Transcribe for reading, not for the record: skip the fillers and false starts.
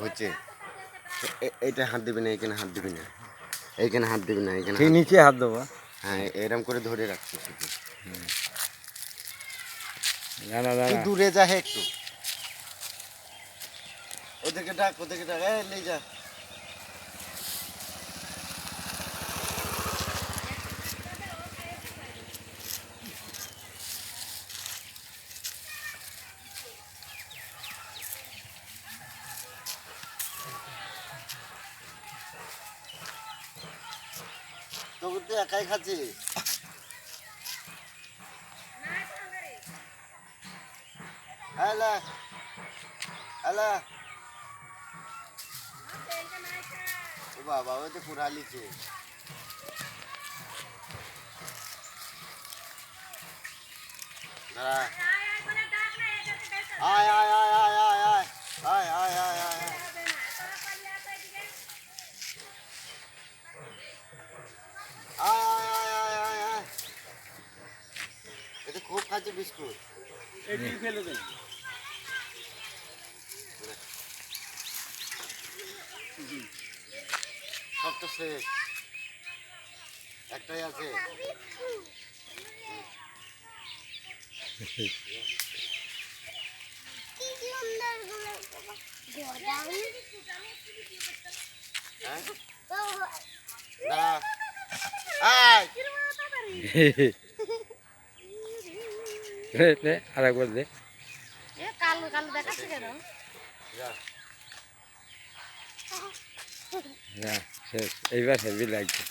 হচ্ছে এইটা হাত দিবি না, এখানে হাত দিবি না, এইখানে হাত দিবি না, এখানে ঠিক নিচে হাত দেবো। হ্যাঁ এরকম করে ধরে রাখছি শুধু। দাঁড়া তুই দাঁড়া। দূরে যা হে একটু, ওদেরকে ডাক, ওদেরকে ডাক, নিয়ে যা। তোকে তুই একাই খাচ্ছিস? হ্যালো হ্যালো, ও বাবা ওই তো পুরা লিচে। দাঁড়া, আয় আয় আয় আয় আয় আয় আয় আয় আয় আয় আয়। এটা খুব খাচ্ছে বিস্কুট। ফেলে দেন। সব তো শেষ, একটাই আছে। আর একবার দে। কালো কালো দেখাচ্ছে কেন? না শেষ, এইবার হেভি লাগছে।